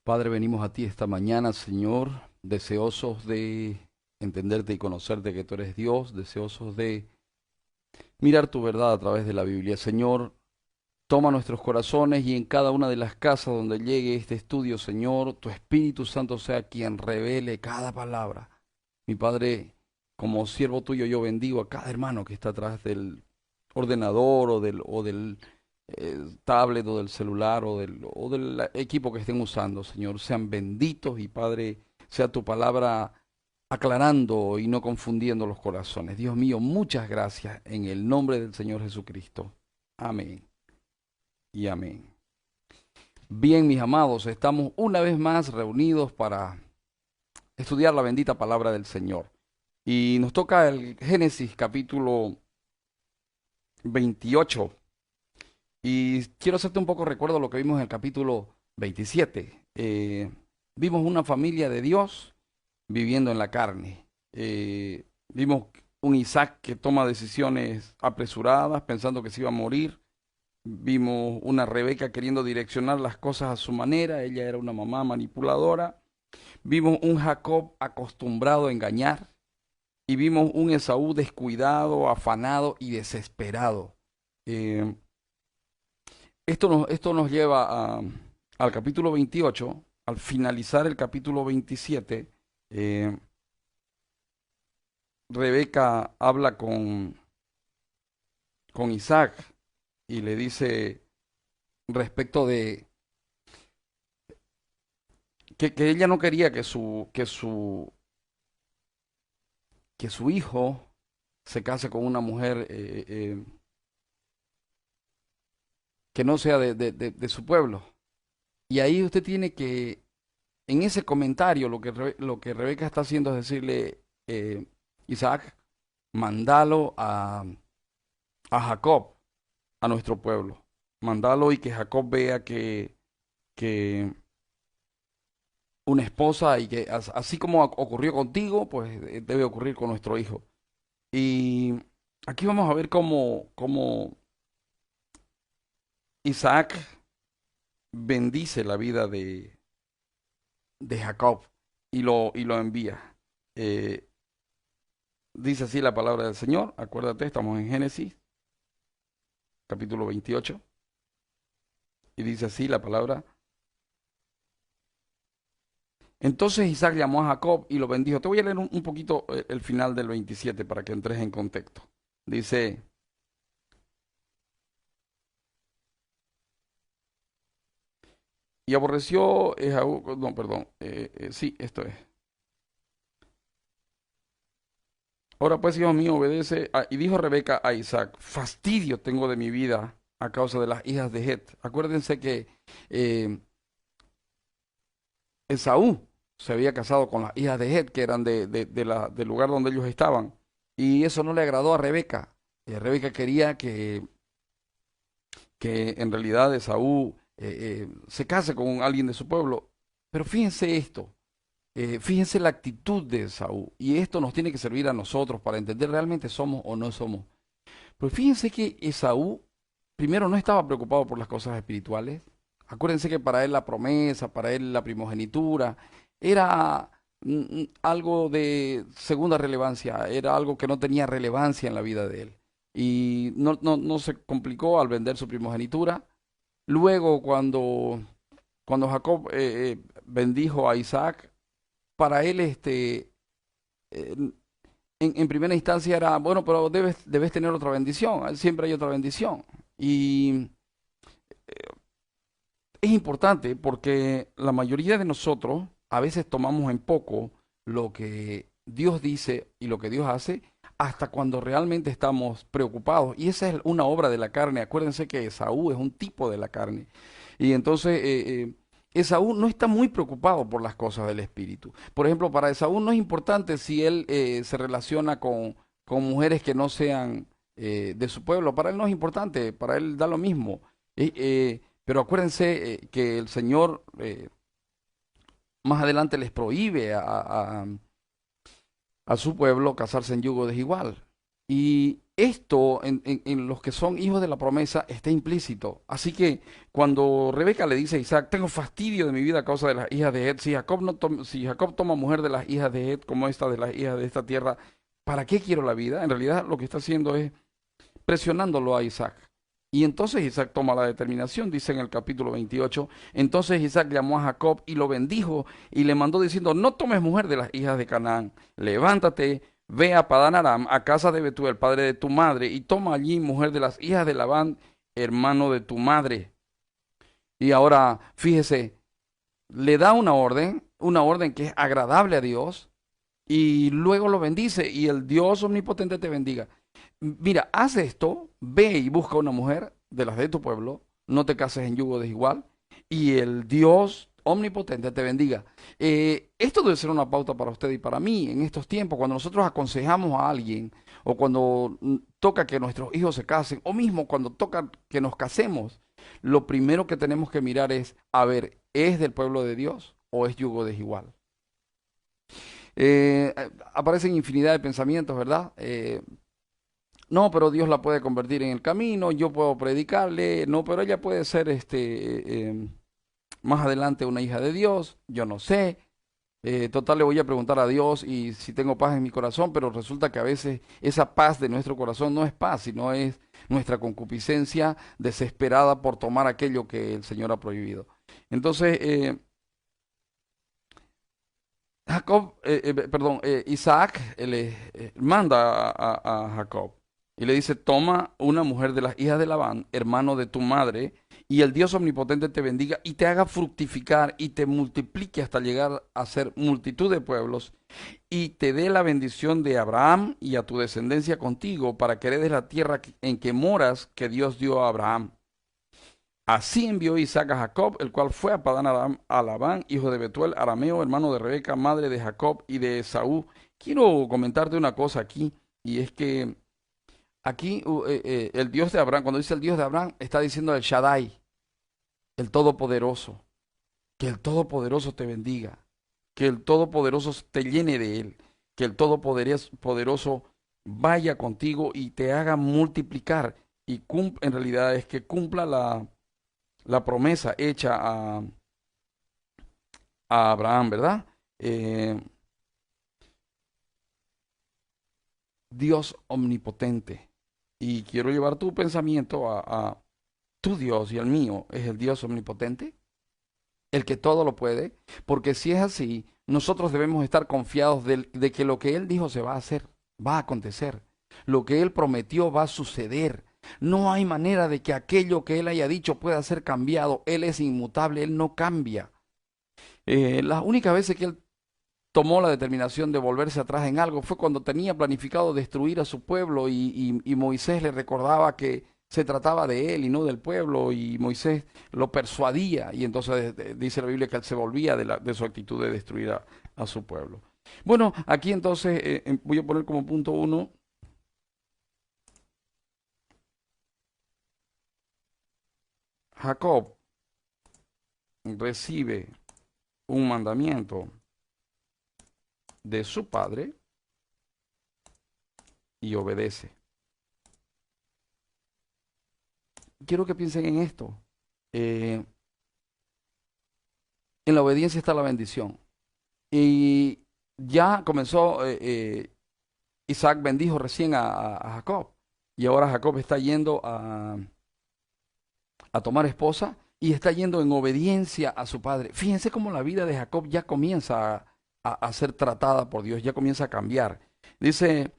Padre, venimos a ti esta mañana, Señor, deseosos de entenderte y conocerte que tú eres Dios, deseosos de mirar tu verdad a través de la Biblia. Señor, toma nuestros corazones y en cada una de las casas donde llegue este estudio, Señor, tu Espíritu Santo sea quien revele cada palabra. Mi Padre, como siervo tuyo, yo bendigo a cada hermano que está atrás del ordenador o del tablet o del celular o del equipo que estén usando, Señor. Sean benditos y Padre, sea tu palabra aclarando y no confundiendo los corazones. Dios mío, muchas gracias en el nombre del Señor Jesucristo. Amén y amén. Bien, mis amados, estamos una vez más reunidos para estudiar la bendita palabra del Señor. Y nos toca el Génesis capítulo 28. Y quiero hacerte un poco recuerdo de lo que vimos en el capítulo 27. Vimos una familia de Dios viviendo en la carne. Vimos un Isaac que toma decisiones apresuradas, pensando que se iba a morir. Vimos una Rebeca queriendo direccionar las cosas a su manera. Ella era una mamá manipuladora. Vimos un Jacob acostumbrado a engañar. Y vimos un Esaú descuidado, afanado y desesperado. Eh, esto nos lleva al capítulo 28. Al finalizar el capítulo 27, eh, Rebeca habla con Isaac y le dice respecto de que ella no quería que su hijo se case con una mujer que no sea de su pueblo. Y ahí usted tiene que, en ese comentario, lo que Rebeca está haciendo es decirle, Isaac, mandalo a Jacob, a nuestro pueblo. Mandalo y que Jacob vea que una esposa y que así como ocurrió contigo, pues debe ocurrir con nuestro hijo. Y aquí vamos a ver cómo Isaac bendice la vida de Jacob y lo envía. Eh, Dice así la palabra del Señor, acuérdate, estamos en Génesis, capítulo 28, y dice así la palabra. Entonces Isaac llamó a Jacob y lo bendijo. Te voy a leer un poquito el final del 27 para que entres en contexto. Dice, y aborreció Esaú, no, perdón, sí, esto es. Ahora pues, hijo mío, obedece. Y dijo Rebeca a Isaac, fastidio tengo de mi vida a causa de las hijas de Het. Acuérdense que eh, Esaú se había casado con las hijas de Het, que eran del lugar donde ellos estaban. Y eso no le agradó a Rebeca. Rebeca quería que en realidad Esaú se case con alguien de su pueblo. Pero fíjense esto, fíjense la actitud de Esaú. Y esto nos tiene que servir a nosotros para entender realmente somos o no somos. Pues fíjense que Esaú primero no estaba preocupado por las cosas espirituales. Acuérdense que para él la promesa, para él la primogenitura, era algo de segunda relevancia, era algo que no tenía relevancia en la vida de él. Y no se complicó al vender su primogenitura. Luego, cuando Jacob bendijo a Isaac, para él eh, en primera instancia era, bueno, pero debes tener otra bendición, siempre hay otra bendición. Y es importante porque la mayoría de nosotros a veces tomamos en poco lo que Dios dice y lo que Dios hace hasta cuando realmente estamos preocupados. Y esa es una obra de la carne. Acuérdense que Esaú es un tipo de la carne. Y entonces Esaú no está muy preocupado por las cosas del espíritu. Por ejemplo, para Esaú no es importante si él se relaciona con mujeres que no sean de su pueblo. Para él no es importante, para él da lo mismo. Pero acuérdense que el Señor más adelante les prohíbe a su pueblo casarse en yugo desigual. Y esto en los que son hijos de la promesa está implícito. Así que cuando Rebeca le dice a Isaac, tengo fastidio de mi vida a causa de las hijas de Het, si Jacob toma mujer de las hijas de Het como esta de las hijas de esta tierra, ¿para qué quiero la vida? En realidad lo que está haciendo es presionándolo a Isaac. Y entonces Isaac toma la determinación, dice en el capítulo 28. Entonces Isaac llamó a Jacob y lo bendijo y le mandó diciendo, no tomes mujer de las hijas de Canaán, levántate, ve a Padán Aram, a casa de Betuel, padre de tu madre, y toma allí mujer de las hijas de Labán, hermano de tu madre. Y ahora, fíjese, le da una orden que es agradable a Dios, y luego lo bendice, y el Dios omnipotente te bendiga. Mira, haz esto, ve y busca una mujer de las de tu pueblo, no te cases en yugo desigual, y el Dios omnipotente te bendiga. Esto debe ser una pauta para usted y para mí en estos tiempos, cuando nosotros aconsejamos a alguien, o cuando toca que nuestros hijos se casen, o mismo cuando toca que nos casemos, lo primero que tenemos que mirar es, a ver, ¿es del pueblo de Dios o es yugo desigual? Aparecen infinidad de pensamientos, ¿verdad? No, pero Dios la puede convertir en el camino, yo puedo predicarle, no, pero ella puede ser más adelante una hija de Dios, yo no sé. Total, le voy a preguntar a Dios y si tengo paz en mi corazón, pero resulta que a veces esa paz de nuestro corazón no es paz, sino es nuestra concupiscencia desesperada por tomar aquello que el Señor ha prohibido. Entonces, Isaac le manda a Jacob y le dice, toma una mujer de las hijas de Labán, hermano de tu madre, y el Dios omnipotente te bendiga y te haga fructificar y te multiplique hasta llegar a ser multitud de pueblos y te dé la bendición de Abraham y a tu descendencia contigo para que heredes la tierra en que moras que Dios dio a Abraham. Así envió Isaac a Jacob, el cual fue a Padán Aram, a Labán, hijo de Betuel, arameo, hermano de Rebeca, madre de Jacob y de Esaú. Quiero comentarte una cosa aquí, y es que aquí el Dios de Abraham, cuando dice el Dios de Abraham, está diciendo el Shaddai, el Todopoderoso. Que el Todopoderoso te bendiga, que el Todopoderoso te llene de él, que el Todopoderoso vaya contigo y te haga multiplicar. Y en realidad es que cumpla la promesa hecha a Abraham, ¿verdad? Eh, Dios omnipotente. Y quiero llevar tu pensamiento a tu Dios y el mío es el Dios omnipotente, el que todo lo puede, porque si es así, nosotros debemos estar confiados de que lo que Él dijo se va a hacer, va a acontecer. Lo que Él prometió va a suceder. No hay manera de que aquello que Él haya dicho pueda ser cambiado. Él es inmutable, Él no cambia. Las únicas veces que Él tomó la determinación de volverse atrás en algo fue cuando tenía planificado destruir a su pueblo y Moisés le recordaba que se trataba de él y no del pueblo y Moisés lo persuadía y entonces dice la Biblia que él se volvía de su actitud de destruir a su pueblo. Bueno, aquí entonces voy a poner como punto uno, Jacob recibe un mandamiento de su padre y obedece. Quiero que piensen en esto. Eh, en la obediencia está la bendición. Y ya comenzó, Isaac bendijo recién a Jacob. Y ahora Jacob está yendo a tomar esposa y está yendo en obediencia a su padre. Fíjense cómo la vida de Jacob ya comienza a ser tratada por Dios, ya comienza a cambiar. Dice,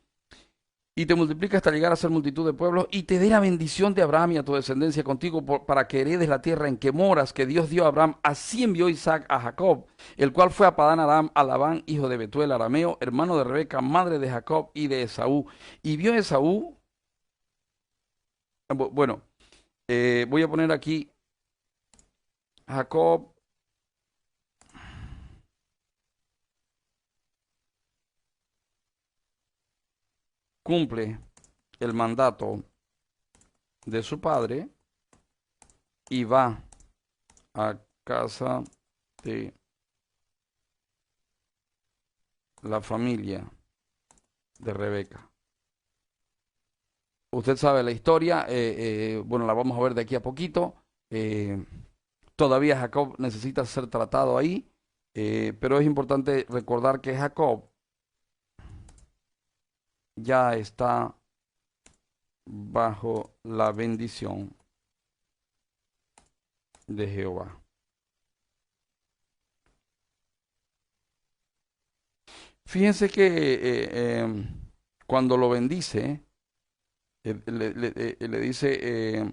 y te multiplica hasta llegar a ser multitud de pueblos, y te dé la bendición de Abraham y a tu descendencia contigo para que heredes la tierra en que moras, que Dios dio a Abraham. Así envió Isaac a Jacob, el cual fue a Padán Aram, a Labán, hijo de Betuel, arameo, hermano de Rebeca, madre de Jacob y de Esaú. Y vio Esaú, bueno, voy a poner aquí, Jacob cumple el mandato de su padre y va a casa de la familia de Rebeca. Usted sabe la historia, bueno, la vamos a ver de aquí a poquito. Todavía Jacob necesita ser tratado ahí, pero es importante recordar que Jacob ya está bajo la bendición de Jehová. Fíjense que cuando lo bendice, le dice,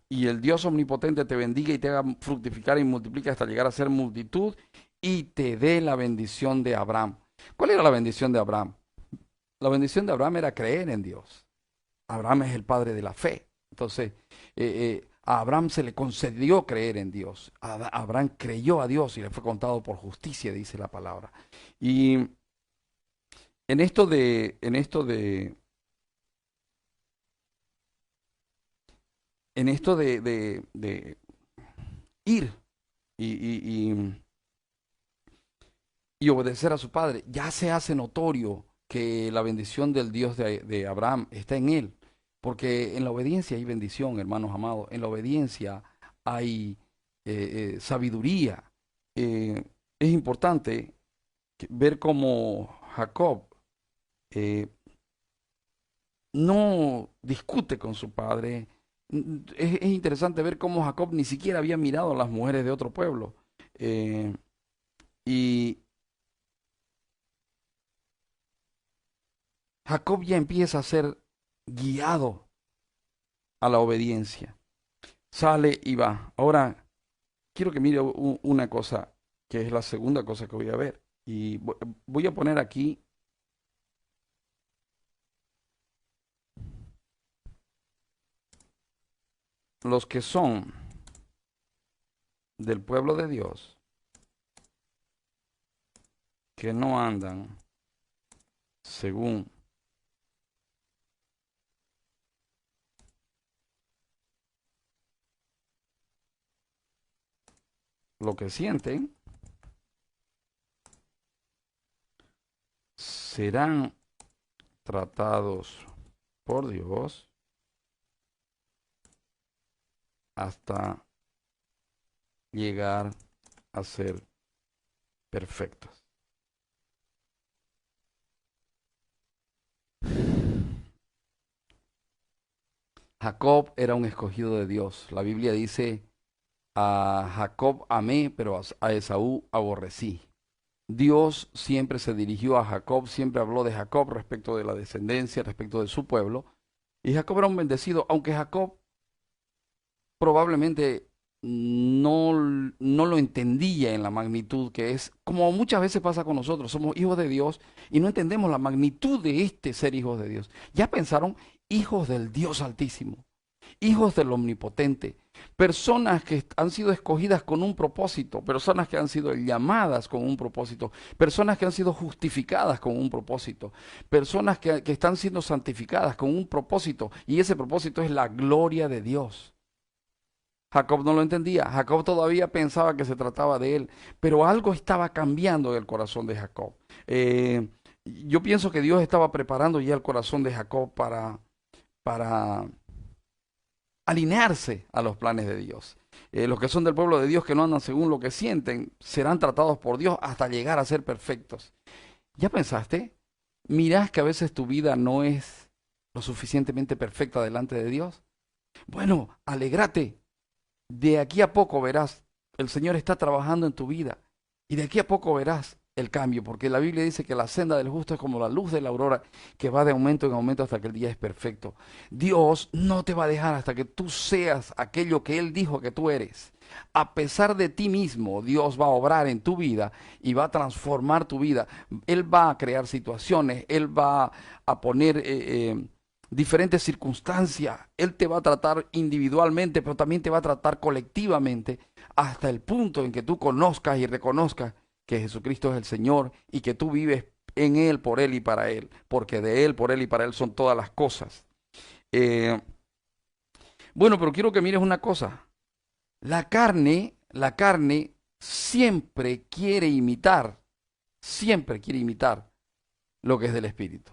y el Dios omnipotente te bendiga y te haga fructificar y multiplique hasta llegar a ser multitud y te dé la bendición de Abraham. ¿Cuál era la bendición de Abraham? La bendición de Abraham era creer en Dios. Abraham es el padre de la fe. Entonces, a Abraham se le concedió creer en Dios. Abraham creyó a Dios y le fue contado por justicia, dice la palabra. Y en esto de ir y y obedecer a su padre, ya se hace notorio que la bendición del Dios de Abraham está en él. Porque en la obediencia hay bendición, hermanos amados. En la obediencia hay sabiduría. Eh, es importante ver cómo Jacob eh, no discute con su padre. Es interesante ver cómo Jacob ni siquiera había mirado a las mujeres de otro pueblo. Eh, y Jacob ya empieza a ser guiado a la obediencia. Sale y va. Ahora, quiero que mire una cosa, que es la segunda cosa que voy a ver. Y voy a poner aquí los que son del pueblo de Dios, que no andan según lo que sienten, serán tratados por Dios hasta llegar a ser perfectos. Jacob era un escogido de Dios. La Biblia dice, a Jacob amé, pero a Esaú aborrecí. Dios siempre se dirigió a Jacob, siempre habló de Jacob respecto de la descendencia, respecto de su pueblo. Y Jacob era un bendecido, aunque Jacob probablemente no lo entendía en la magnitud que es, como muchas veces pasa con nosotros, somos hijos de Dios y no entendemos la magnitud de este ser hijos de Dios. Ya pensaron, hijos del Dios Altísimo, hijos del Omnipotente, personas que han sido escogidas con un propósito, personas que han sido llamadas con un propósito, personas que han sido justificadas con un propósito, personas que están siendo santificadas con un propósito, y ese propósito es la gloria de Dios. Jacob no lo entendía, Jacob todavía pensaba que se trataba de él, pero algo estaba cambiando en el corazón de Jacob. Yo pienso que Dios estaba preparando ya el corazón de Jacob para alinearse a los planes de Dios. Los que son del pueblo de Dios, que no andan según lo que sienten, serán tratados por Dios hasta llegar a ser perfectos. ¿Ya pensaste? ¿Mirás que a veces tu vida no es lo suficientemente perfecta delante de Dios? Bueno, alégrate. De aquí a poco verás, el Señor está trabajando en tu vida. Y de aquí a poco verás el cambio, porque la Biblia dice que la senda del justo es como la luz de la aurora, que va de aumento en aumento hasta que el día es perfecto. Dios no te va a dejar hasta que tú seas aquello que Él dijo que tú eres. A pesar de ti mismo, Dios va a obrar en tu vida y va a transformar tu vida. Él va a crear situaciones, Él va a poner diferentes circunstancias. Él te va a tratar individualmente, pero también te va a tratar colectivamente hasta el punto en que tú conozcas y reconozcas que Jesucristo es el Señor y que tú vives en Él, por Él y para Él, porque de Él, por Él y para Él son todas las cosas. Eh, bueno, pero quiero que mires una cosa. La carne siempre quiere imitar lo que es del Espíritu.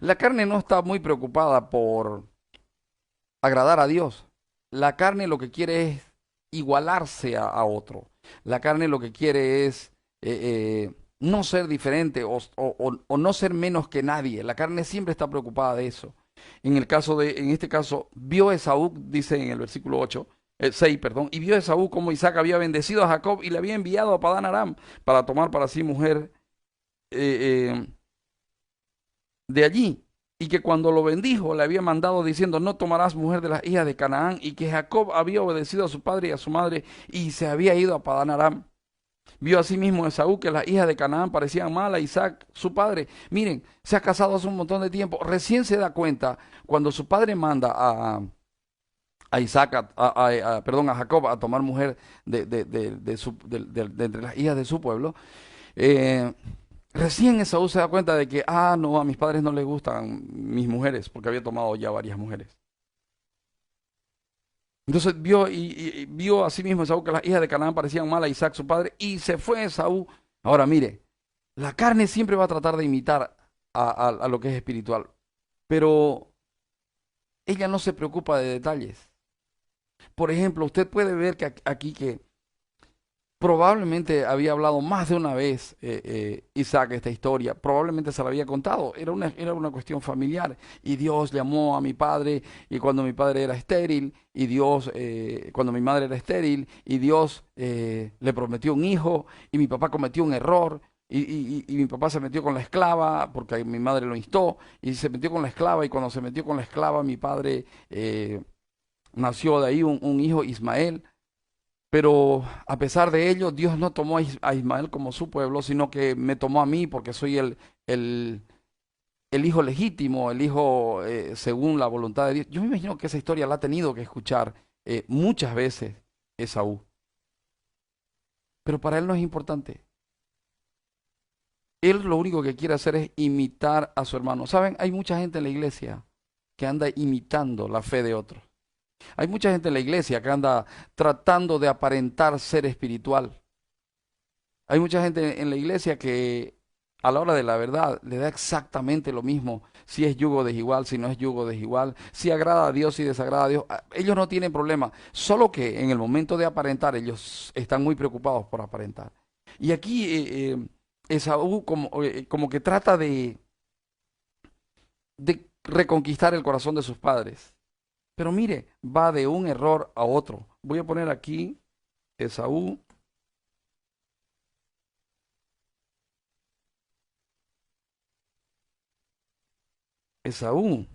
La carne no está muy preocupada por agradar a Dios. La carne lo que quiere es igualarse a otro. La carne lo que quiere es no ser diferente o no ser menos que nadie. La carne siempre está preocupada de eso. En este caso, vio Esaú, dice en el versículo 8, 6, perdón, y vio Esaú como Isaac había bendecido a Jacob y le había enviado a Padán Aram para tomar para sí mujer eh, de allí, y que cuando lo bendijo le había mandado diciendo, no tomarás mujer de las hijas de Canaán, y que Jacob había obedecido a su padre y a su madre y se había ido a Padán Aram. Vio asimismo Esaú que las hijas de Canaán parecían mal a Isaac, su padre. Miren, se ha casado hace un montón de tiempo. Recién se da cuenta cuando su padre manda a Isaac, perdón, a Jacob a tomar mujer de entre las hijas de su pueblo. eh, Recién Esaú se da cuenta de que, no, a mis padres no les gustan mis mujeres, porque había tomado ya varias mujeres. Entonces vio y vio a sí mismo Esaú que las hijas de Canaán parecían mal a Isaac, su padre, y se fue Esaú. Ahora mire, la carne siempre va a tratar de imitar a lo que es espiritual, pero ella no se preocupa de detalles. Por ejemplo, usted puede ver que aquí que probablemente había hablado más de una vez Isaac esta historia, probablemente se la había contado, era una cuestión familiar y Dios llamó a mi padre y cuando mi padre era estéril y Dios, cuando mi madre era estéril y Dios le prometió un hijo y mi papá cometió un error y mi papá se metió con la esclava porque mi madre lo instó y se metió con la esclava y cuando se metió con la esclava mi padre nació de ahí un hijo Ismael. Pero a pesar de ello, Dios no tomó a Ismael como su pueblo, sino que me tomó a mí porque soy el, el hijo legítimo, el hijo según la voluntad de Dios. Yo me imagino que esa historia la ha tenido que escuchar muchas veces Esaú, pero para él no es importante. Él lo único que quiere hacer es imitar a su hermano. ¿Saben? Hay mucha gente en la iglesia que anda imitando la fe de otros. Hay mucha gente en la iglesia que anda tratando de aparentar ser espiritual. Hay mucha gente en la iglesia que a la hora de la verdad le da exactamente lo mismo si es yugo desigual, si no es yugo desigual, si agrada a Dios, si desagrada a Dios. Ellos no tienen problema, solo que en el momento de aparentar ellos están muy preocupados por aparentar. Y aquí Esaú como que trata de reconquistar el corazón de sus padres. Pero mire, va de un error a otro. Voy a poner aquí Esaú, Esaú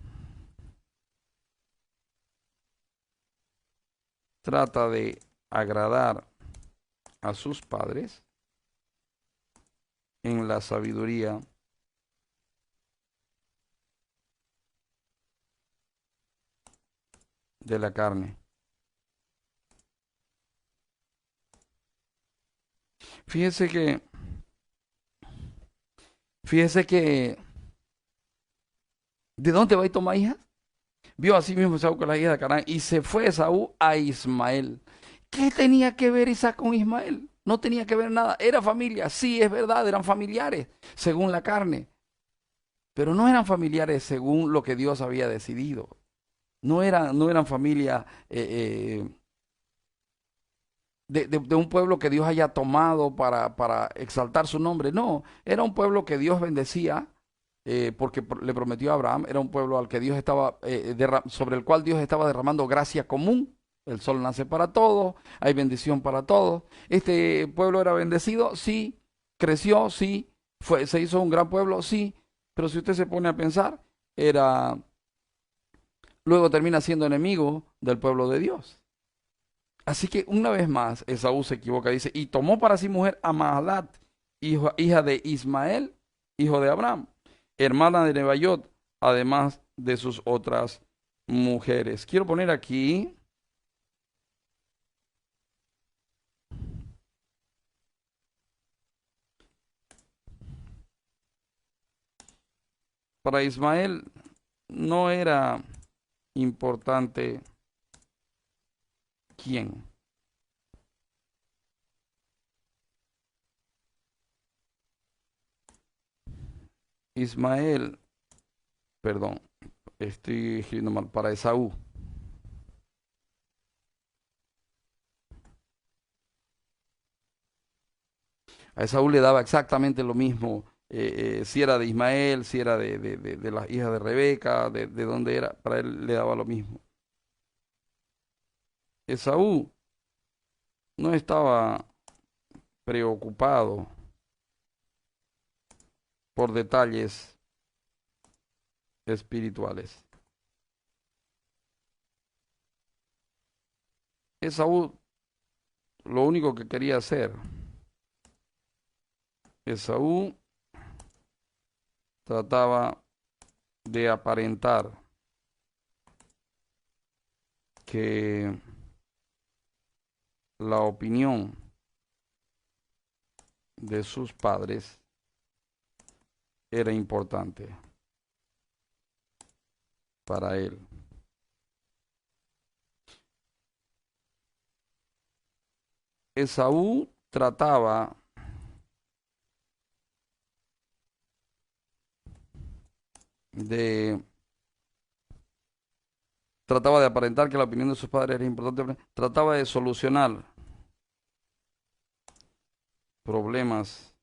trata de agradar a sus padres en la sabiduría de la carne. Fíjese que, fíjese que, ¿de dónde va y toma hijas? Vio así mismo Esaú con la hija de Canaán y se fue Esaú a Ismael. ¿Qué tenía que ver Isaac con Ismael? No tenía que ver nada. Era familia, sí, es verdad, eran familiares según la carne, pero no eran familiares según lo que Dios había decidido. No eran familia de un pueblo que Dios haya tomado para exaltar su nombre. No, era un pueblo que Dios bendecía porque le prometió a Abraham. Era un pueblo al que Dios estaba, sobre el cual Dios estaba derramando gracia común. El sol nace para todos, hay bendición para todos. Este pueblo era bendecido, sí, creció, sí, se hizo un gran pueblo, sí, pero si usted se pone a pensar, era, luego termina siendo enemigo del pueblo de Dios. Así que una vez más, Esaú se equivoca, dice, y tomó para sí mujer a Mahalat, hija de Ismael, hijo de Abraham, hermana de Nebaiot, además de sus otras mujeres. Quiero poner aquí, para Ismael no era importante quién. Ismael Perdón, estoy escribiendo mal, para Esaú. A Esaú le daba exactamente lo mismo, si era de Ismael, si era de las hijas de Rebeca, de dónde era, para él le daba lo mismo. Esaú no estaba preocupado por detalles espirituales. Esaú lo único que quería hacer, Esaú trataba de aparentar que la opinión de sus padres era importante para él. Esaú de trataba de aparentar que la opinión de sus padres era importante, trataba de solucionar problemas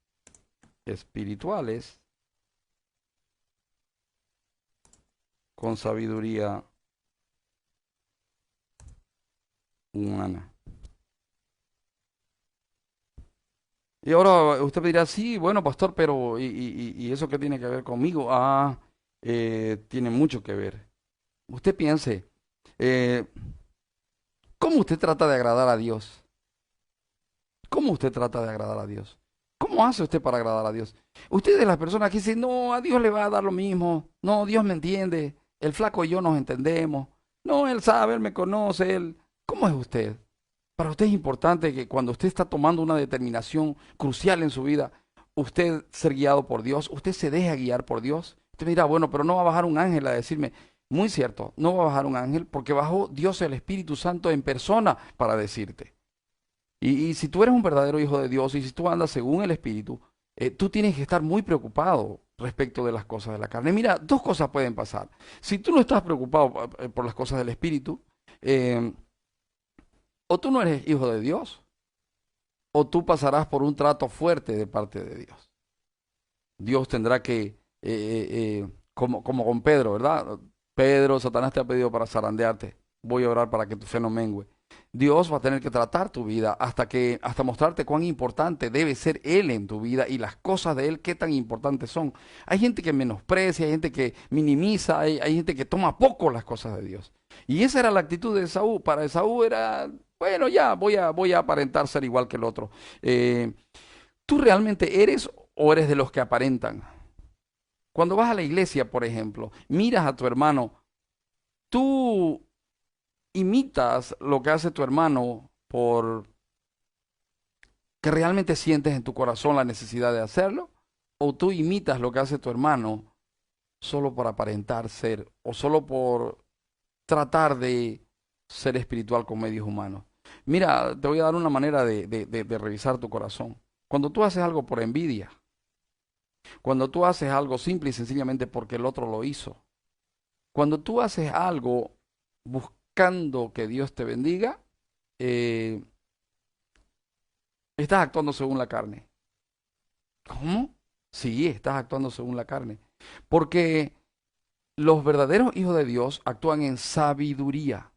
espirituales con sabiduría humana. Y ahora usted me dirá, sí, bueno, pastor, pero ¿y eso qué tiene que ver conmigo? Tiene mucho que ver. Usted piense, eh, ¿cómo usted trata de agradar a Dios? ¿Cómo usted trata de agradar a Dios? ¿Cómo hace usted para agradar a Dios? Usted es de las personas que dicen, no, a Dios le va a dar lo mismo. No, Dios me entiende. El flaco y yo nos entendemos. No, Él sabe, Él me conoce, Él. ¿Cómo es usted? Para usted es importante que cuando usted está tomando una determinación crucial en su vida, usted ser guiado por Dios, usted se deja guiar por Dios. Usted me dirá, bueno, pero no va a bajar un ángel a decirme, muy cierto, no va a bajar un ángel porque bajó Dios el Espíritu Santo en persona para decirte. Y si tú eres un verdadero hijo de Dios y si tú andas según el Espíritu, tú tienes que estar muy preocupado respecto de las cosas de la carne. Mira, dos cosas pueden pasar. Si tú no estás preocupado por las cosas del Espíritu, eh, o tú no eres hijo de Dios, o tú pasarás por un trato fuerte de parte de Dios. Dios tendrá que, como con Pedro, ¿verdad? Pedro, Satanás te ha pedido para zarandearte. Voy a orar para que tu fe no mengue. Dios va a tener que tratar tu vida hasta mostrarte cuán importante debe ser Él en tu vida y las cosas de Él qué tan importantes son. Hay gente que menosprecia, hay gente que minimiza, hay gente que toma poco las cosas de Dios. Y esa era la actitud de Esaú. Para Esaú era, bueno, ya voy a aparentar ser igual que el otro. Eh, ¿Tú realmente eres o eres de los que aparentan? Cuando vas a la iglesia, por ejemplo, miras a tu hermano, tú imitas lo que hace tu hermano por que realmente sientes en tu corazón la necesidad de hacerlo, o tú imitas lo que hace tu hermano solo por aparentar ser o solo por tratar de ser espiritual con medios humanos. Mira, te voy a dar una manera de revisar tu corazón. Cuando tú haces algo por envidia, cuando tú haces algo simple y sencillamente porque el otro lo hizo, cuando tú haces algo buscando que Dios te bendiga, eh, estás actuando según la carne. ¿Cómo? Sí, estás actuando según la carne. Porque los verdaderos hijos de Dios actúan en sabiduría.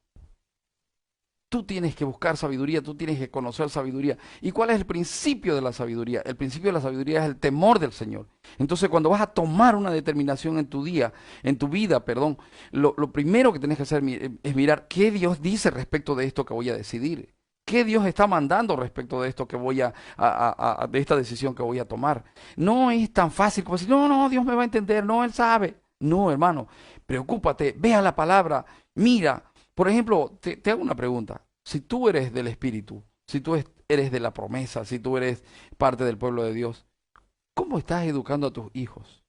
Tú tienes que buscar sabiduría, tú tienes que conocer sabiduría. ¿Y cuál es el principio de la sabiduría? El principio de la sabiduría es el temor del Señor. Entonces, cuando vas a tomar una determinación en tu día, en tu vida, perdón, lo primero que tienes que hacer es mirar qué Dios dice respecto de esto que voy a decidir. ¿Qué Dios está mandando respecto de esto que de esta decisión que voy a tomar? No es tan fácil como decir, no, no, Dios me va a entender, no, Él sabe. No, hermano, preocúpate, ve a la palabra, mira. Por ejemplo, te hago una pregunta. Si tú eres del Espíritu, si tú eres de la promesa, si tú eres parte del pueblo de Dios, ¿cómo estás educando a tus hijos?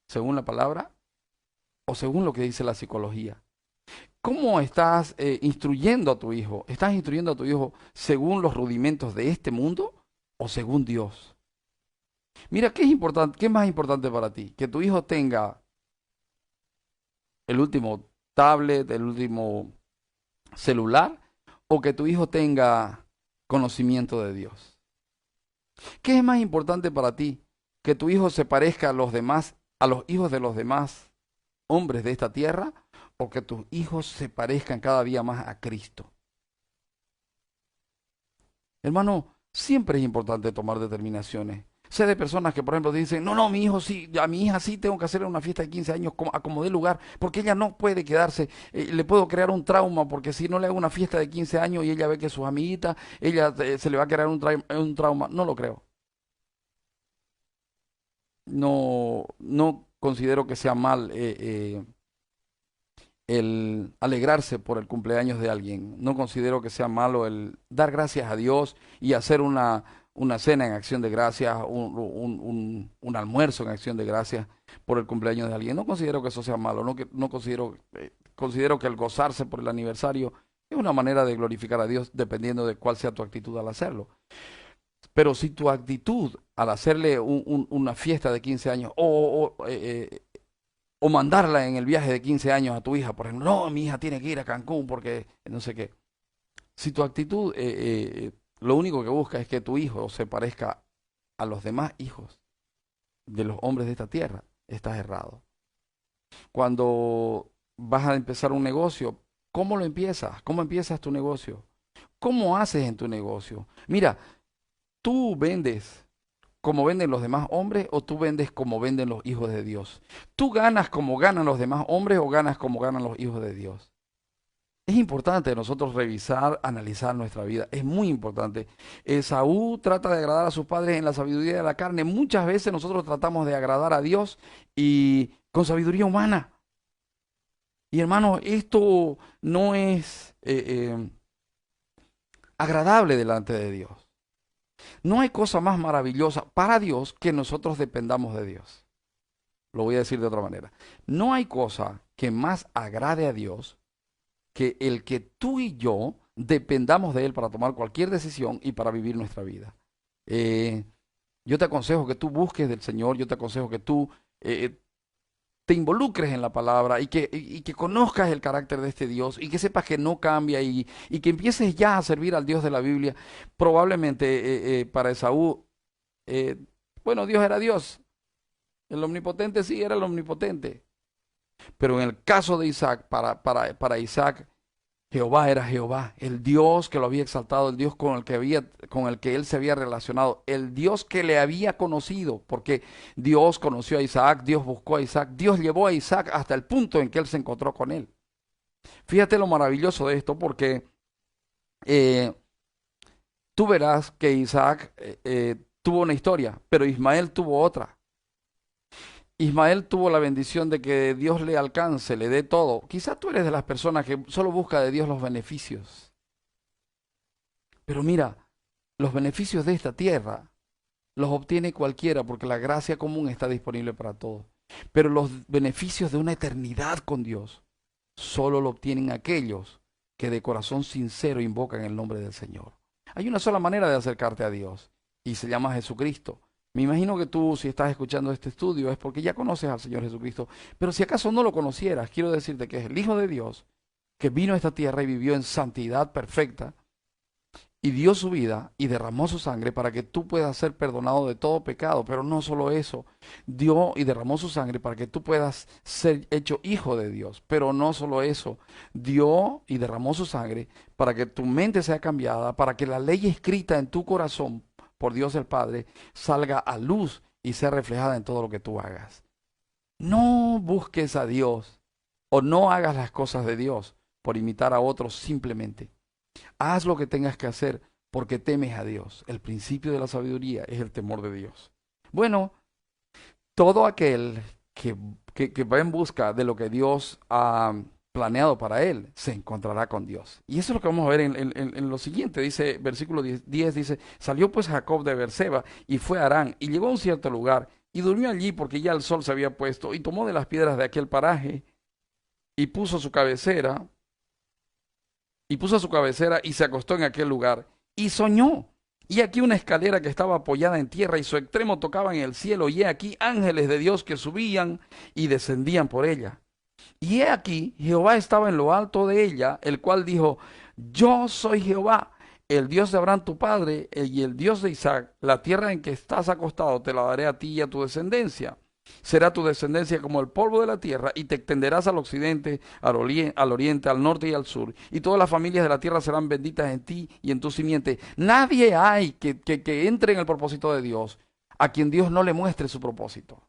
¿Según la palabra o según lo que dice la psicología? ¿Cómo estás instruyendo a tu hijo? ¿Estás instruyendo a tu hijo según los rudimentos de este mundo o según Dios? Mira, ¿qué es importante, qué es más importante para ti? ¿Que tu hijo tenga el último tablet, el último celular, o que tu hijo tenga conocimiento de Dios? ¿Qué es más importante para ti? ¿Que tu hijo se parezca a los demás, a los hijos de los demás hombres de esta tierra, o que tus hijos se parezcan cada día más a Cristo? Hermano, siempre es importante tomar determinaciones. Sé de personas que, por ejemplo, dicen, no, no, mi hijo sí, a mi hija sí tengo que hacerle una fiesta de 15 años a como dé lugar, porque ella no puede quedarse, le puedo crear un trauma, porque si no le hago una fiesta de 15 años y ella ve que sus amiguitas, ella se le va a crear un trauma. No lo creo. No, no considero que sea mal el alegrarse por el cumpleaños de alguien. No considero que sea malo el dar gracias a Dios y hacer una cena en acción de gracias, un almuerzo en acción de gracias por el cumpleaños de alguien. No considero que eso sea malo. No considero, considero que el gozarse por el aniversario es una manera de glorificar a Dios dependiendo de cuál sea tu actitud al hacerlo. Pero si tu actitud al hacerle una fiesta de 15 años o mandarla en el viaje de 15 años a tu hija, por ejemplo, no, mi hija tiene que ir a Cancún porque no sé qué. Si tu actitud lo único que busca es que tu hijo se parezca a los demás hijos de los hombres de esta tierra, estás errado. Cuando vas a empezar un negocio, ¿cómo lo empiezas? ¿Cómo empiezas tu negocio? ¿Cómo haces en tu negocio? Mira, tú vendes como venden los demás hombres o tú vendes como venden los hijos de Dios. ¿Tú ganas como ganan los demás hombres o ganas como ganan los hijos de Dios? Es importante nosotros revisar, analizar nuestra vida. Es muy importante. Esaú trata de agradar a sus padres en la sabiduría de la carne. Muchas veces nosotros tratamos de agradar a Dios y con sabiduría humana. Y hermano, esto no es agradable delante de Dios. No hay cosa más maravillosa para Dios que nosotros dependamos de Dios. Lo voy a decir de otra manera. No hay cosa que más agrade a Dios que el que tú y yo dependamos de Él para tomar cualquier decisión y para vivir nuestra vida. Eh, yo te aconsejo que tú busques del Señor, yo te aconsejo que tú te involucres en la palabra y que conozcas el carácter de este Dios y que sepas que no cambia y que empieces ya a servir al Dios de la Biblia. Probablemente para Esaú, eh, bueno, Dios era Dios, el omnipotente sí era el omnipotente, pero en el caso de Isaac, para Isaac, Jehová era Jehová, el Dios que lo había exaltado, el Dios con el que él se había relacionado, el Dios que le había conocido, porque Dios conoció a Isaac, Dios buscó a Isaac, Dios llevó a Isaac hasta el punto en que él se encontró con él. Fíjate lo maravilloso de esto, porque eh, tú verás que Isaac tuvo una historia, pero Ismael tuvo otra. Ismael tuvo la bendición de que Dios le alcance, le dé todo. Quizás tú eres de las personas que solo busca de Dios los beneficios. Pero mira, los beneficios de esta tierra los obtiene cualquiera porque la gracia común está disponible para todos. Pero los beneficios de una eternidad con Dios solo lo obtienen aquellos que de corazón sincero invocan el nombre del Señor. Hay una sola manera de acercarte a Dios y se llama Jesucristo. Me imagino que tú, si estás escuchando este estudio, es porque ya conoces al Señor Jesucristo. Pero si acaso no lo conocieras, quiero decirte que es el Hijo de Dios que vino a esta tierra y vivió en santidad perfecta y dio su vida y derramó su sangre para que tú puedas ser perdonado de todo pecado. Pero no solo eso, dio y derramó su sangre para que tú puedas ser hecho hijo de Dios. Pero no solo eso, dio y derramó su sangre para que tu mente sea cambiada, para que la ley escrita en tu corazón por Dios el Padre salga a luz y sea reflejada en todo lo que tú hagas. No busques a Dios o no hagas las cosas de Dios por imitar a otros simplemente. Haz lo que tengas que hacer porque temes a Dios. El principio de la sabiduría es el temor de Dios. Bueno, todo aquel que va en busca de lo que Dios ha planeado para él, se encontrará con Dios. Y eso es lo que vamos a ver en lo siguiente. Dice, versículo 10 dice, salió pues Jacob de Beerseba y fue a Harán y llegó a un cierto lugar y durmió allí porque ya el sol se había puesto y tomó de las piedras de aquel paraje y puso su cabecera y se acostó en aquel lugar y soñó. Y aquí una escalera que estaba apoyada en tierra y su extremo tocaba en el cielo y he aquí ángeles de Dios que subían y descendían por ella. Y he aquí, Jehová estaba en lo alto de ella, el cual dijo, yo soy Jehová, el Dios de Abraham tu padre, y el Dios de Isaac. La tierra en que estás acostado te la daré a ti y a tu descendencia. Será tu descendencia como el polvo de la tierra, y te extenderás al occidente, al oriente, al norte y al sur. Y todas las familias de la tierra serán benditas en ti y en tu simiente. Nadie hay que entre en el propósito de Dios, a quien Dios no le muestre su propósito.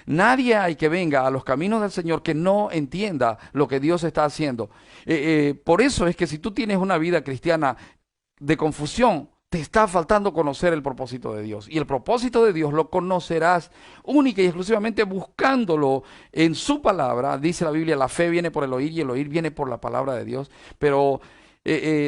Nadie hay que venga a los caminos del Señor que no entienda lo que Dios está haciendo. Por eso es que si tú tienes una vida cristiana de confusión, te está faltando conocer el propósito de Dios. Y el propósito de Dios lo conocerás única y exclusivamente buscándolo en su palabra. Dice la Biblia, la fe viene por el oír y el oír viene por la palabra de Dios. Pero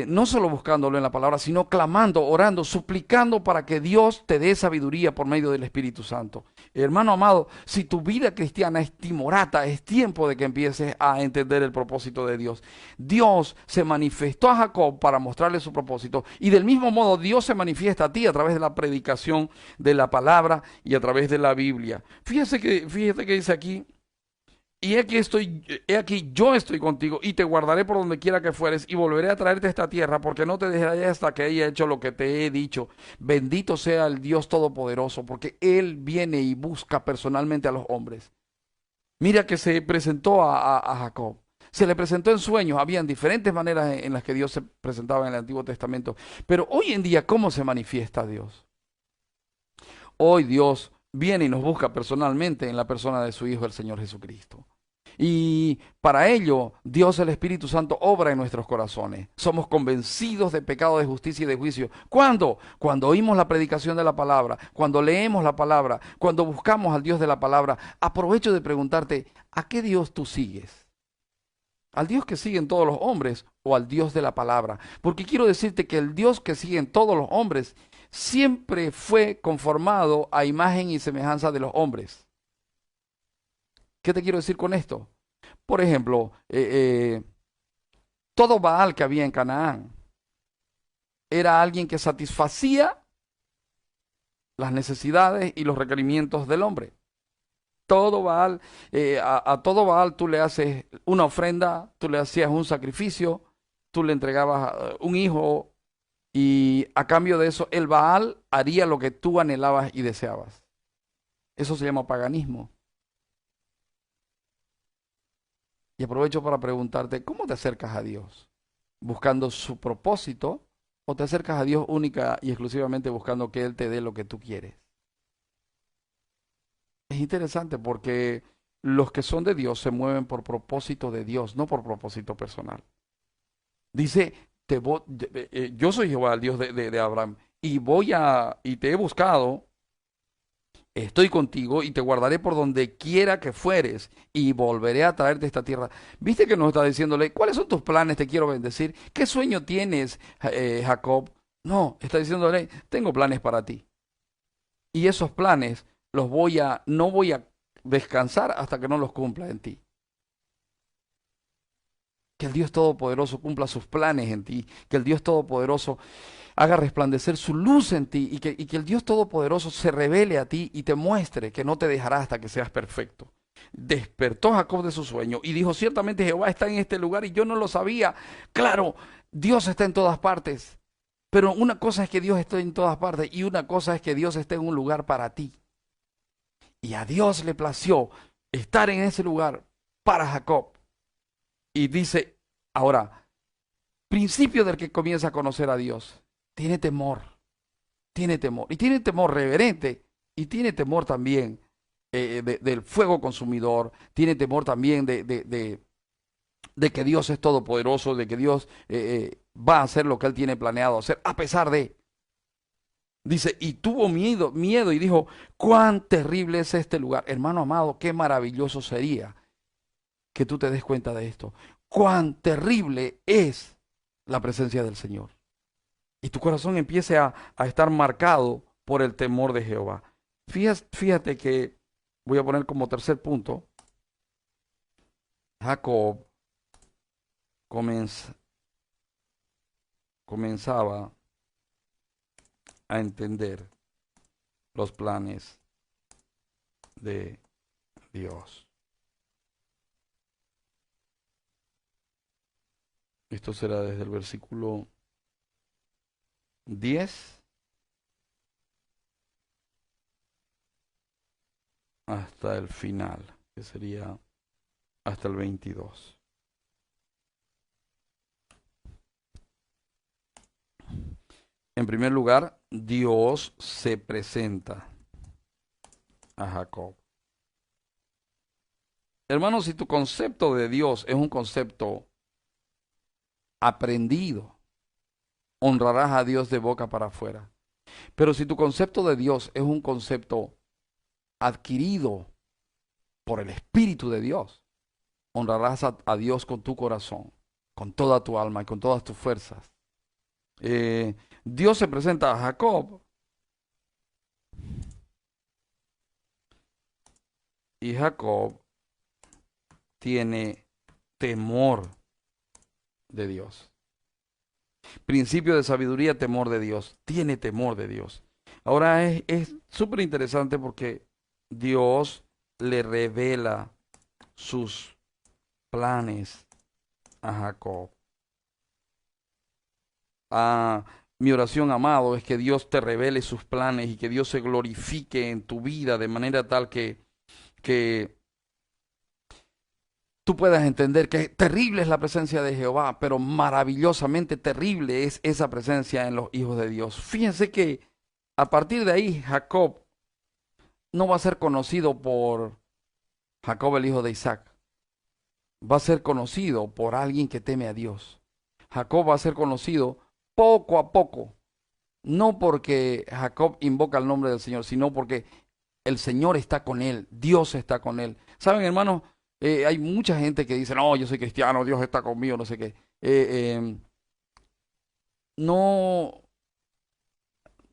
no solo buscándolo en la palabra, sino clamando, orando, suplicando para que Dios te dé sabiduría por medio del Espíritu Santo. Hermano amado, si tu vida cristiana es timorata, es tiempo de que empieces a entender el propósito de Dios. Dios se manifestó a Jacob para mostrarle su propósito, y del mismo modo Dios se manifiesta a ti a través de la predicación de la palabra y a través de la Biblia. Fíjate que dice aquí, y he aquí yo estoy contigo y te guardaré por donde quiera que fueres y volveré a traerte a esta tierra porque no te dejaré hasta que haya hecho lo que te he dicho. Bendito sea el Dios Todopoderoso, porque Él viene y busca personalmente a los hombres. Mira que se presentó a Jacob. Se le presentó en sueños. Habían diferentes maneras en las que Dios se presentaba en el Antiguo Testamento. Pero hoy en día, ¿cómo se manifiesta Dios? Hoy Dios viene y nos busca personalmente en la persona de su Hijo, el Señor Jesucristo. Y para ello, Dios el Espíritu Santo obra en nuestros corazones. Somos convencidos de pecado, de justicia y de juicio. ¿Cuándo? Cuando oímos la predicación de la palabra, cuando leemos la palabra, cuando buscamos al Dios de la palabra. Aprovecho de preguntarte, ¿a qué Dios tú sigues? ¿Al Dios que siguen todos los hombres o al Dios de la palabra? Porque quiero decirte que el Dios que siguen todos los hombres siempre fue conformado a imagen y semejanza de los hombres. ¿Qué te quiero decir con esto? Por ejemplo, todo Baal que había en Canaán era alguien que satisfacía las necesidades y los requerimientos del hombre. Todo Baal, a todo Baal tú le haces una ofrenda, tú le hacías un sacrificio, tú le entregabas un hijo y a cambio de eso el Baal haría lo que tú anhelabas y deseabas. Eso se llama paganismo. Y aprovecho para preguntarte, ¿cómo te acercas a Dios? ¿Buscando su propósito o te acercas a Dios única y exclusivamente buscando que Él te dé lo que tú quieres? Es interesante porque los que son de Dios se mueven por propósito de Dios, no por propósito personal. Dice, yo soy Jehová, el Dios de Abraham, y te he buscado. Estoy contigo y te guardaré por donde quiera que fueres y volveré a traerte a esta tierra. ¿Viste que nos está diciéndole, cuáles son tus planes? Te quiero bendecir. ¿Qué sueño tienes, Jacob? No, está diciéndole, tengo planes para ti. Y esos planes no voy a descansar hasta que no los cumpla en ti. Que el Dios Todopoderoso cumpla sus planes en ti. Que el Dios Todopoderoso haga resplandecer su luz en ti y que el Dios Todopoderoso se revele a ti y te muestre que no te dejará hasta que seas perfecto. Despertó Jacob de su sueño y dijo, ciertamente Jehová está en este lugar y yo no lo sabía. Claro, Dios está en todas partes, pero una cosa es que Dios esté en todas partes y una cosa es que Dios esté en un lugar para ti. Y a Dios le plació estar en ese lugar para Jacob. Y dice, ahora, principio del que comienza a conocer a Dios, tiene temor, tiene temor. Y tiene temor reverente y tiene temor también del fuego consumidor, tiene temor también de que Dios es todopoderoso, de que Dios va a hacer lo que Él tiene planeado hacer, a pesar de. Dice, y tuvo miedo y dijo, cuán terrible es este lugar. Hermano amado, qué maravilloso sería que tú te des cuenta de esto. Cuán terrible es la presencia del Señor. Y tu corazón empiece a estar marcado por el temor de Jehová. Fíjate que voy a poner como tercer punto, Jacob comenz- comenzaba a entender los planes de Dios. Esto será desde el versículo 10 hasta el final, que sería hasta el 22. En primer lugar, Dios se presenta a Jacob. Hermanos, si tu concepto de Dios es un concepto aprendido, honrarás a Dios de boca para afuera. Pero si tu concepto de Dios es un concepto adquirido por el Espíritu de Dios, honrarás a Dios con tu corazón, con toda tu alma y con todas tus fuerzas. Dios se presenta a Jacob y Jacob tiene temor de Dios. Principio de sabiduría, temor de Dios. Tiene temor de Dios. Ahora es súper interesante porque Dios le revela sus planes a Jacob. Mi oración, amado, es que Dios te revele sus planes y que Dios se glorifique en tu vida de manera tal que tú puedas entender que terrible es la presencia de Jehová, pero maravillosamente terrible es esa presencia en los hijos de Dios. Fíjense que a partir de ahí Jacob no va a ser conocido por Jacob el hijo de Isaac, va a ser conocido por alguien que teme a Dios. Jacob va a ser conocido poco a poco, no porque Jacob invoca el nombre del Señor, sino porque el Señor está con él, Dios está con él. ¿Saben, hermanos? Hay mucha gente que dice, no, yo soy cristiano, Dios está conmigo, no sé qué. No,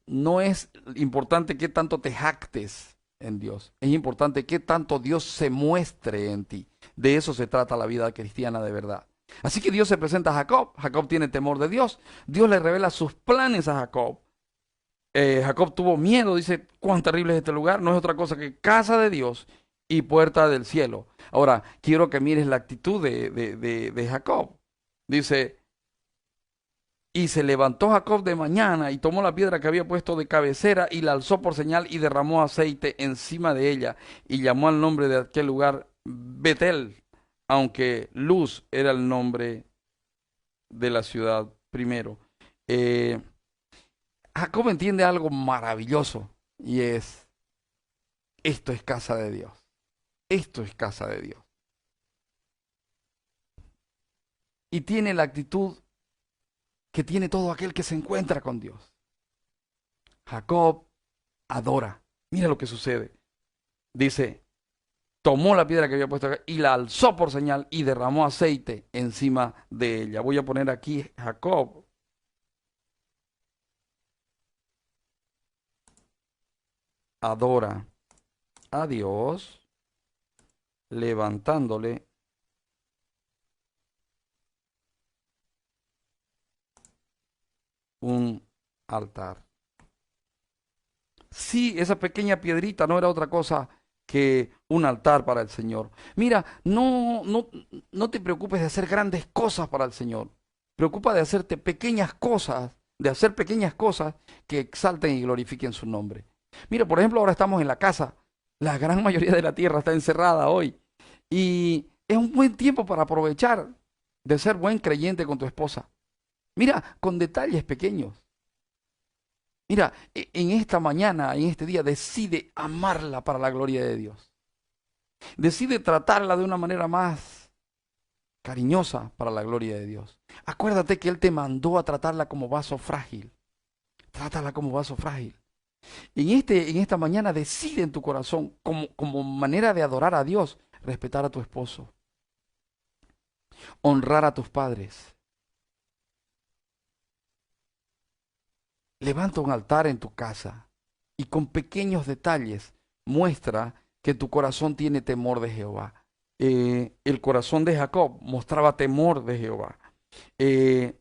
no es importante qué tanto te jactes en Dios, es importante qué tanto Dios se muestre en ti. De eso se trata la vida cristiana de verdad. Así que Dios se presenta a Jacob, Jacob tiene temor de Dios, Dios le revela sus planes a Jacob. Jacob tuvo miedo, dice, cuán terrible es este lugar, no es otra cosa que casa de Dios y puerta del cielo. Ahora, quiero que mires la actitud de Jacob. Dice, y se levantó Jacob de mañana y tomó la piedra que había puesto de cabecera y la alzó por señal y derramó aceite encima de ella y llamó al nombre de aquel lugar Betel, aunque Luz era el nombre de la ciudad primero. Eh, Jacob entiende algo maravilloso y es, esto es casa de Dios, esto es casa de Dios. Y tiene la actitud que tiene todo aquel que se encuentra con Dios. Jacob adora. Mira lo que sucede. Dice, tomó la piedra que había puesto acá y la alzó por señal y derramó aceite encima de ella. Voy a poner aquí Jacob. Adora a Dios levantándole un altar. Sí, esa pequeña piedrita no era otra cosa que un altar para el Señor. Mira, no te preocupes de hacer grandes cosas para el Señor. Preocupa de hacerte pequeñas cosas, de hacer pequeñas cosas que exalten y glorifiquen su nombre. Mira, por ejemplo, ahora estamos en la casa. La gran mayoría de la tierra está encerrada hoy. Y es un buen tiempo para aprovechar de ser buen creyente con tu esposa. Mira, con detalles pequeños. Mira, en esta mañana, en este día, decide amarla para la gloria de Dios. Decide tratarla de una manera más cariñosa para la gloria de Dios. Acuérdate que Él te mandó a tratarla como vaso frágil. Trátala como vaso frágil. En esta mañana decide en tu corazón, como manera de adorar a Dios, respetar a tu esposo, honrar a tus padres. Levanta un altar en tu casa y con pequeños detalles muestra que tu corazón tiene temor de Jehová. El corazón de Jacob mostraba temor de Jehová. Eh,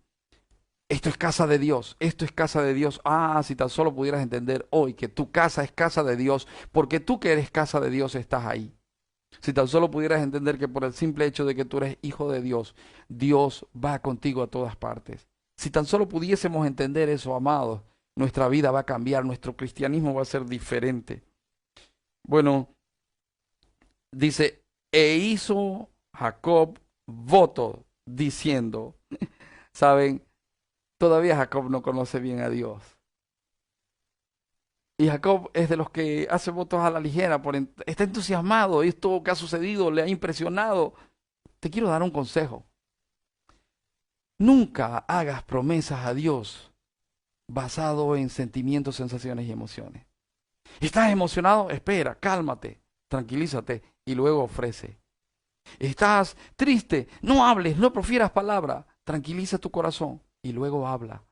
Esto es casa de Dios, esto es casa de Dios. Ah, si tan solo pudieras entender hoy que tu casa es casa de Dios, porque tú que eres casa de Dios estás ahí. Si tan solo pudieras entender que por el simple hecho de que tú eres hijo de Dios, Dios va contigo a todas partes. Si tan solo pudiésemos entender eso, amados, nuestra vida va a cambiar, nuestro cristianismo va a ser diferente. Bueno, dice, e hizo Jacob voto diciendo, saben, todavía Jacob no conoce bien a Dios. Y Jacob es de los que hace votos a la ligera, está entusiasmado, esto que ha sucedido le ha impresionado. Te quiero dar un consejo. Nunca hagas promesas a Dios basado en sentimientos, sensaciones y emociones. ¿Estás emocionado? Espera, cálmate, tranquilízate y luego ofrece. ¿Estás triste? No hables, no profieras palabra. Tranquiliza tu corazón y luego habla.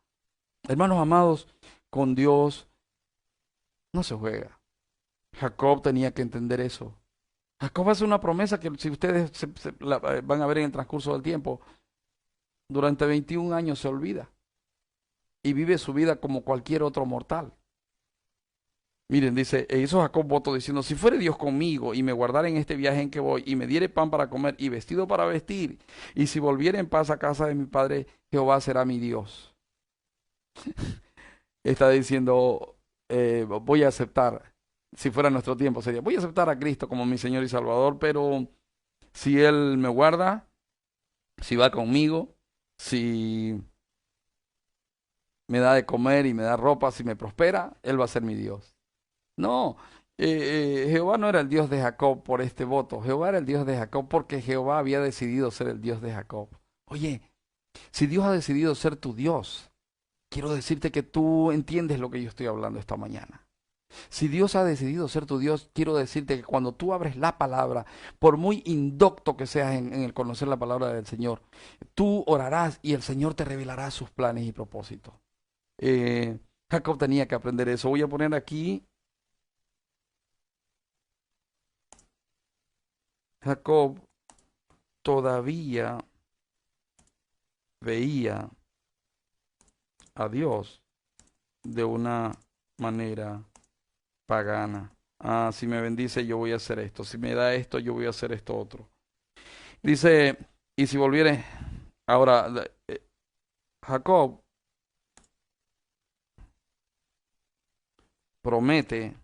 Hermanos amados, con Dios no se juega. Jacob tenía que entender eso. Jacob hace una promesa que si ustedes van a ver en el transcurso del tiempo, durante 21 años se olvida y vive su vida como cualquier otro mortal. Miren, dice, e hizo Jacob voto diciendo, si fuere Dios conmigo y me guardara en este viaje en que voy y me diere pan para comer y vestido para vestir, y si volviera en paz a casa de mi padre, Jehová será mi Dios. Está diciendo, voy a aceptar, si fuera nuestro tiempo sería, voy a aceptar a Cristo como mi Señor y Salvador, pero si Él me guarda, si va conmigo, si me da de comer y me da ropa, si me prospera, Él va a ser mi Dios. No, Jehová no era el Dios de Jacob por este voto. Jehová era el Dios de Jacob porque Jehová había decidido ser el Dios de Jacob. Oye, si Dios ha decidido ser tu Dios, quiero decirte que tú entiendes lo que yo estoy hablando esta mañana. Si Dios ha decidido ser tu Dios, quiero decirte que cuando tú abres la palabra, por muy indocto que seas en el conocer la palabra del Señor, tú orarás y el Señor te revelará sus planes y propósitos. Jacob tenía que aprender eso. Voy a poner aquí, Jacob todavía veía a Dios de una manera pagana. Ah, si me bendice, yo voy a hacer esto. Si me da esto, yo voy a hacer esto otro. Dice, y si volviere, ahora, Jacob promete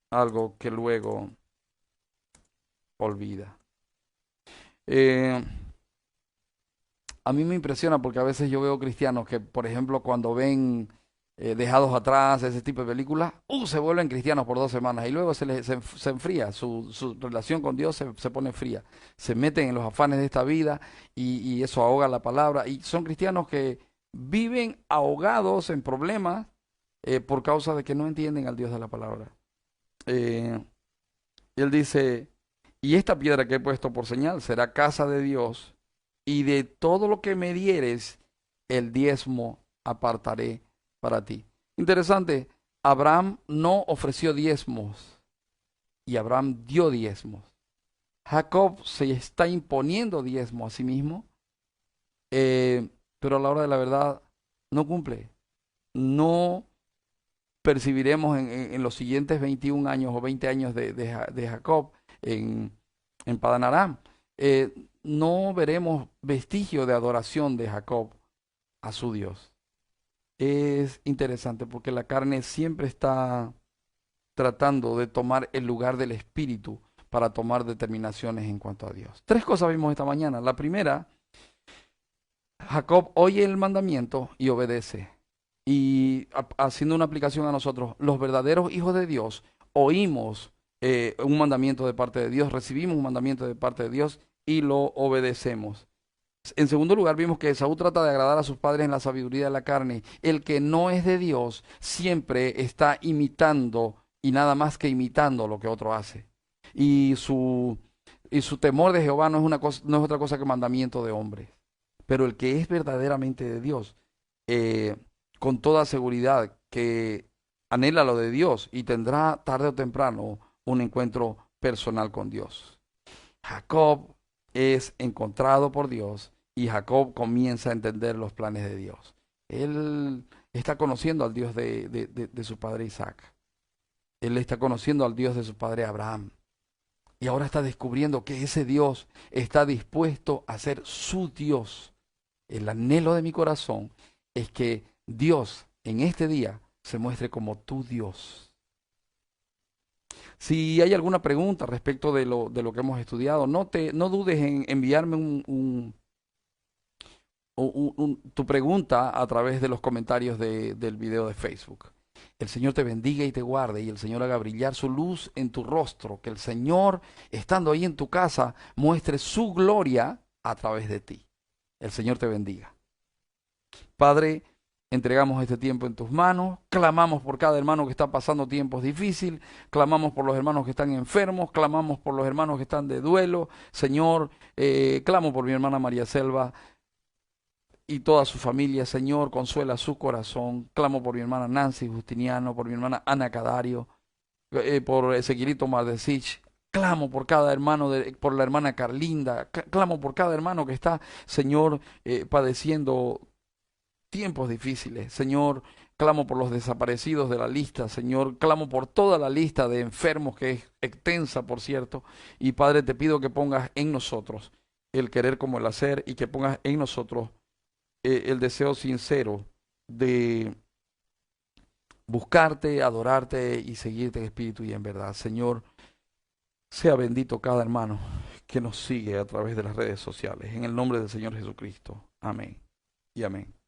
algo que luego olvida. Eh, a mí me impresiona porque a veces yo veo cristianos que, por ejemplo, cuando ven Dejados Atrás, ese tipo de películas, se vuelven cristianos por 2 semanas y luego se enfría, su relación con Dios se pone fría, se meten en los afanes de esta vida y eso ahoga la palabra y son cristianos que viven ahogados en problemas por causa de que no entienden al Dios de la palabra. Eh, él dice, y esta piedra que he puesto por señal será casa de Dios, y de todo lo que me dieres, el diezmo apartaré para ti. Interesante, Abraham no ofreció diezmos, y Abraham dio diezmos. Jacob se está imponiendo diezmo a sí mismo, pero a la hora de la verdad no cumple. No percibiremos en los siguientes 21 años o 20 años de Jacob en Padan Aram. No veremos vestigio de adoración de Jacob a su Dios. Es interesante porque la carne siempre está tratando de tomar el lugar del espíritu para tomar determinaciones en cuanto a Dios. 3 cosas vimos esta mañana. La primera, Jacob oye el mandamiento y obedece. Y haciendo una aplicación a nosotros, los verdaderos hijos de Dios, oímos un mandamiento de parte de Dios, recibimos un mandamiento de parte de Dios y lo obedecemos. En segundo lugar, vimos que Esaú trata de agradar a sus padres en la sabiduría de la carne. El que no es de Dios siempre está imitando y nada más que imitando lo que otro hace. Y su temor de Jehová no es una cosa, no es otra cosa que mandamiento de hombres. Pero el que es verdaderamente de Dios, eh, con toda seguridad que anhela lo de Dios y tendrá tarde o temprano un encuentro personal con Dios. Jacob es encontrado por Dios y Jacob comienza a entender los planes de Dios. Él está conociendo al Dios de su padre Isaac. Él está conociendo al Dios de su padre Abraham. Y ahora está descubriendo que ese Dios está dispuesto a ser su Dios. El anhelo de mi corazón es que Dios en este día se muestre como tu Dios. Si hay alguna pregunta respecto de lo que hemos estudiado, no dudes en enviarme tu pregunta a través de los comentarios del video de Facebook. El Señor te bendiga y te guarde y el Señor haga brillar su luz en tu rostro. Que el Señor, estando ahí en tu casa, muestre su gloria a través de ti. El Señor te bendiga. Padre, entregamos este tiempo en tus manos, clamamos por cada hermano que está pasando tiempos difíciles, clamamos por los hermanos que están enfermos, clamamos por los hermanos que están de duelo. Señor, clamo por mi hermana María Selva y toda su familia. Señor, consuela su corazón. Clamo por mi hermana Nancy Justiniano, por mi hermana Ana Cadario, por Ezequielito Mardesich. Clamo por cada hermano, por la hermana Carlinda. Clamo por cada hermano que está, Señor, padeciendo tiempos difíciles. Señor, clamo por los desaparecidos de la lista. Señor, clamo por toda la lista de enfermos, que es extensa, por cierto. Y Padre, te pido que pongas en nosotros el querer como el hacer, y que pongas en nosotros el deseo sincero de buscarte, adorarte y seguirte en espíritu y en verdad. Señor, sea bendito cada hermano que nos sigue a través de las redes sociales. En el nombre del Señor Jesucristo. Amén y amén.